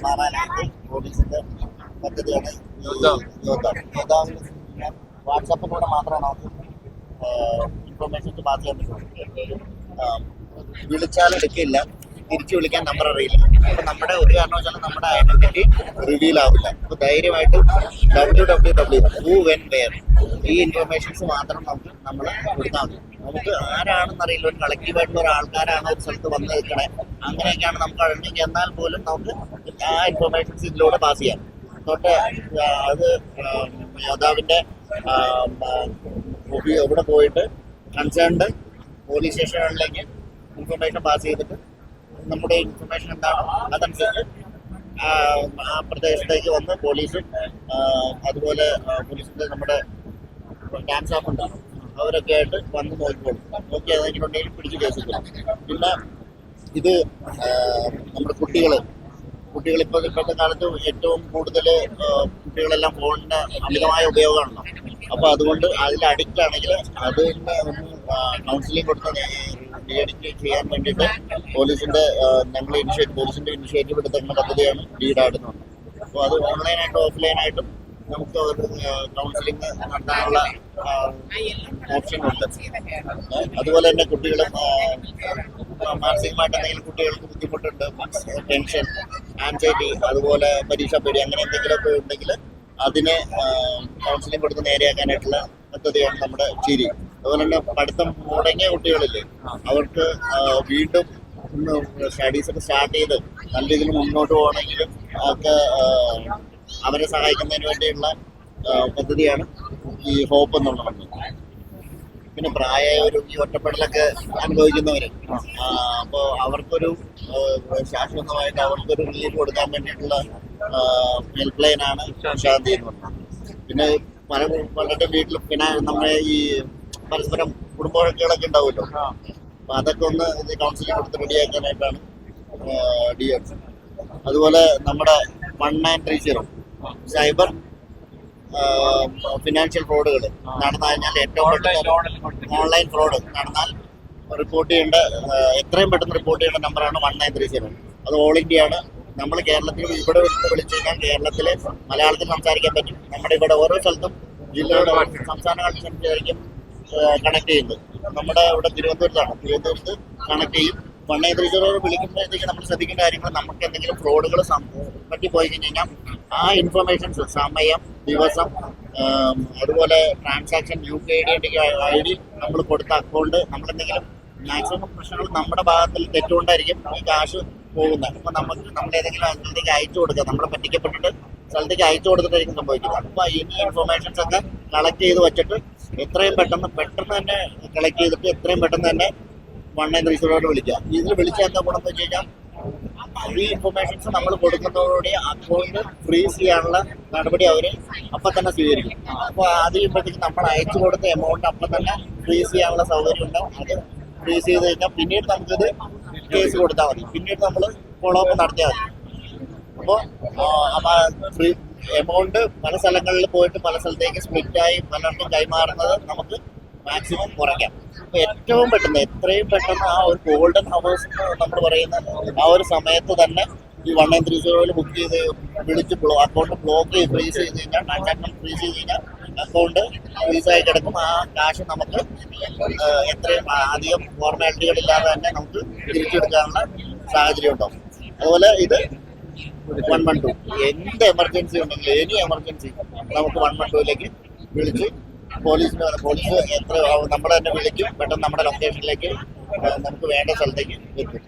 കൈമാറാനായിട്ട് പോലീസിന്റെ പദ്ധതിയാണ് ഈ യോദ്ധാവിൽ വാട്സാപ്പിലൂടെ മാത്രമാണ് നമുക്ക് ഇൻഫർമേഷൻസ് പാസ് ചെയ്യാൻ പറ്റുള്ളൂ. വിളിച്ചാൽ എടുക്കില്ല, തിരിച്ചു വിളിക്കാൻ നമ്പർ അറിയില്ല. അപ്പൊ നമ്മുടെ ഒരു കാരണവശാലും നമ്മുടെ ഐഡന്റിറ്റി റിവീൽ ആവില്ല. അപ്പൊ ധൈര്യമായിട്ട് www when where ഈ ഇൻഫർമേഷൻസ് മാത്രം നമ്മൾ കൊടുത്താൽ മതി. നമുക്ക് ആരാണെന്ന് അറിയില്ല, ഒരു കളക്റ്റീവായിട്ടുള്ള ഒരാൾക്കാരാണ് ഒരു സ്ഥലത്ത് വന്ന് നിൽക്കണേ, അങ്ങനെയൊക്കെയാണ് നമുക്ക് ഐഡന്റിറ്റി. എന്നാൽ പോലും നമുക്ക് ആ ഇൻഫർമേഷൻസ് ഇതിലൂടെ പാസ് ചെയ്യാം. തൊട്ട് അത് യോദ്ധാവിന്റെ എവിടെ പോയിട്ട് കൺസേൺഡ് പോലീസ് സ്റ്റേഷനുകളിലേക്ക് ഇൻഫർമേഷൻ പാസ് ചെയ്തിട്ട് നമ്മുടെ ഇൻഫർമേഷൻ എന്താണോ അതനുസരിച്ച് ആ പ്രദേശത്തേക്ക് വന്ന് പോലീസും അതുപോലെ പോലീസിന്റെ നമ്മുടെ ക്യാമ്പ് സ്റ്റാഫ് ഉണ്ടാകും, അവരൊക്കെ ആയിട്ട് വന്ന് നോക്കിക്കോളും. നോക്കി അതെങ്കിലുണ്ടെങ്കിൽ പിടിച്ച് കേസില്ല. പിന്നെ ഇത് നമ്മുടെ കുട്ടികളിപ്പോൾ ഇപ്പോഴത്തെ കാലത്ത് ഏറ്റവും കൂടുതൽ കുട്ടികളെല്ലാം ഫോണിന്റെ അമിതമായ ഉപയോഗമാണല്ലോ. അപ്പോൾ അതുകൊണ്ട് അതിൽ അഡിക്റ്റ് ആണെങ്കിൽ അതിന് ഒന്ന് കൗൺസിലിംഗ് കൊടുത്ത് ഡീഅഡിക്റ്റ് ചെയ്യാൻ വേണ്ടിയിട്ട് പോലീസിന്റെ പോലീസിന്റെ ഇനിഷ്യേറ്റീവ് എടുക്കുന്ന പദ്ധതിയാണ് ഡീഡാടുന്നത്. അപ്പോൾ അത് ഓൺലൈനായിട്ടും ഓഫ്ലൈനായിട്ടും നമുക്ക് ഒരു കൗൺസിലിംഗ് നടത്താനുള്ള ഓപ്ഷൻ ഉണ്ട്. അതുപോലെ തന്നെ കുട്ടികൾ മാനസികമായിട്ട് എന്തെങ്കിലും കുട്ടികൾക്ക് ബുദ്ധിമുട്ടുണ്ട്, ടെൻഷൻ, ആൻസൈറ്റി, അതുപോലെ പരീക്ഷാ പേടി, അങ്ങനെ എന്തെങ്കിലുമൊക്കെ ഉണ്ടെങ്കിൽ അതിനെ കൗൺസിലിംഗ് കൊടുത്ത് നേരെയാക്കാനായിട്ടുള്ള പദ്ധതിയാണ് നമ്മുടെ ചിരി. അതുപോലെ തന്നെ പഠിത്തം മുടങ്ങിയ കുട്ടികളില്ലേ, അവർക്ക് വീണ്ടും സ്റ്റഡീസ് ഒക്കെ സ്റ്റാർട്ട് ചെയ്ത് നല്ല രീതിയിൽ മുന്നോട്ട് പോകണമെങ്കിലും ഒക്കെ അവരെ സഹായിക്കുന്നതിന് വേണ്ടിയുള്ള പദ്ധതിയാണ് ഈ ഹോപ്പ് എന്നുള്ളത്. പിന്നെ പ്രായമായവരും ഈ ഒറ്റപ്പെടലൊക്കെ അനുഭവിക്കുന്നവര്, അപ്പോൾ അവർക്കൊരു ശാശ്വതമായിട്ട് അവർക്കൊരു റിലീഫ് കൊടുക്കാൻ വേണ്ടിയിട്ടുള്ള ഹെൽപ്പ് ലൈനാണ് ശാന്തി എന്ന് പറഞ്ഞത്. പിന്നെ പലരുടെ വീട്ടിൽ പിന്നെ നമ്മുടെ ഈ പരസ്പരം കുടുംബവഴക്കുകളൊക്കെ ഉണ്ടാവുമല്ലോ, അപ്പൊ അതൊക്കെ ഒന്ന് കൗൺസിലിംഗ് കൊടുത്ത് റെഡിയാക്കാനായിട്ടാണ് DX. അതുപോലെ നമ്മുടെ 1930 സൈബർ ഫിനാൻഷ്യൽ ഫ്രോഡുകൾ നടന്നു കഴിഞ്ഞാൽ ഏറ്റവും പെട്ടെന്ന് ഓൺലൈൻ ഫ്രോഡ് നടന്നാൽ റിപ്പോർട്ട് ചെയ്യേണ്ട എത്രയും പെട്ടെന്ന് റിപ്പോർട്ട് ചെയ്യേണ്ട നമ്പറാണ് 1930. അത് ഓൾ ഇന്ത്യ ആണ്. നമ്മൾ കേരളത്തിൽ ഇവിടെ വിളിച്ചു കഴിഞ്ഞാൽ കേരളത്തിൽ മലയാളത്തിൽ സംസാരിക്കാൻ പറ്റും. നമ്മുടെ ഇവിടെ ഓരോ സ്ഥലത്തും ജില്ലയുടെ സംസ്ഥാനങ്ങളിൽ സംസാരിക്കും കണക്ട് ചെയ്യുന്നത്. നമ്മുടെ ഇവിടെ തിരുവനന്തപുരത്ത് കണക്ട് ചെയ്യും. 1930 വിളിക്കുമ്പോഴത്തേക്ക് നമ്മൾ ശ്രദ്ധിക്കേണ്ട കാര്യങ്ങൾ, നമുക്ക് എന്തെങ്കിലും ഫ്രോഡുകൾ പറ്റിപ്പോയി കഴിഞ്ഞാൽ ആ ഇൻഫർമേഷൻസ്, സമയം, ദിവസം, അതുപോലെ ട്രാൻസാക്ഷൻ, UPID ID നമ്മൾ കൊടുത്ത അക്കൗണ്ട്, നമ്മളെന്തെങ്കിലും മാക്സിമം പ്രശ്നങ്ങൾ നമ്മുടെ ഭാഗത്തിൽ തെറ്റുകൊണ്ടായിരിക്കും ഈ കാശ് പോകുന്നത്. അപ്പോൾ നമ്മൾ ഏതെങ്കിലും സ്ഥലത്തേക്ക് അയച്ചു കൊടുക്കുക, നമ്മളെ പറ്റിക്കപ്പെട്ടിട്ട് സ്ഥലത്തേക്ക് അയച്ചു കൊടുത്തിട്ടായിരിക്കും സംഭവിക്കുന്നത്. അപ്പോൾ ഈ ഇൻഫർമേഷൻസ് ഒക്കെ കളക്ട് ചെയ്ത് വെച്ചിട്ട് എത്രയും പെട്ടെന്ന് തന്നെ കളക്ട് ചെയ്തിട്ട് എത്രയും പെട്ടെന്ന് തന്നെ 1930 വിളിക്കുക. ഇതിൽ വിളിച്ചാൽ എന്താ ഗുണം എന്ന് വെച്ച് കഴിഞ്ഞാൽ ഈ ഇൻഫർമേഷൻസ് നമ്മൾ കൊടുക്കുന്നതോടുകൂടി അക്കൗണ്ട് ഫ്രീസ് ചെയ്യാനുള്ള നടപടി അവർ അപ്പം തന്നെ സ്വീകരിക്കും. അപ്പോൾ അത് ചെയ്യുമ്പോഴത്തേക്ക് നമ്മൾ അയച്ചു കൊടുത്ത എമൗണ്ട് അപ്പം തന്നെ ഫ്രീസ് ചെയ്യാനുള്ള സൗകര്യം ഉണ്ടാവും. അത് ഫ്രീസ് ചെയ്ത് കഴിഞ്ഞാൽ പിന്നീട് നമുക്കിത് കേസ് കൊടുത്താൽ മതി, പിന്നീട് നമ്മൾ ഫോളോ അപ്പ് നടത്തിയാൽ മതി. അപ്പോൾ ഫ്രീ എമൗണ്ട് പല സ്ഥലങ്ങളിൽ പോയിട്ട് പല സ്ഥലത്തേക്ക് സ്പ്ലിറ്റായി പലർക്കും കൈമാറുന്നത് നമുക്ക് മാക്സിമം കുറയ്ക്കാം. അപ്പോൾ ഏറ്റവും പെട്ടെന്ന് എത്രയും പെട്ടെന്ന് ആ ഒരു ഗോൾഡൻ ഹവേഴ്സ് നമ്മൾ പറയുന്ന ആ ഒരു സമയത്ത് തന്നെ ഈ 1930 ബുക്ക് ചെയ്ത് വിളിച്ച് അക്കൗണ്ട് ബ്ലോക്ക് ചെയ്ത് ഫ്രീസ് ചെയ്ത് കഴിഞ്ഞാൽ, ട്രാൻസാക്ഷൻ ഫ്രീസ് ചെയ്ത് കഴിഞ്ഞാൽ അക്കൗണ്ട് ഫ്രീസായി കിടക്കും. ആ കാശ് നമുക്ക് എത്രയും അധികം ഫോർമാലിറ്റികളില്ലാതെ തന്നെ നമുക്ക് തിരിച്ചെടുക്കാനുള്ള സാഹചര്യം ഉണ്ടാവും. അതുപോലെ ഇത് 112 എന്ത് എമർജൻസി ഉണ്ടെങ്കിലും എനി എമർജൻസി നമുക്ക് 112 വിളിച്ച് പോലീസ് എത്ര നമ്മൾ തന്നെ വിളിക്കും, പെട്ടെന്ന് നമ്മുടെ ലൊക്കേഷനിലേക്ക് നമുക്ക് വേണ്ട സ്ഥലത്തേക്ക് എത്തും.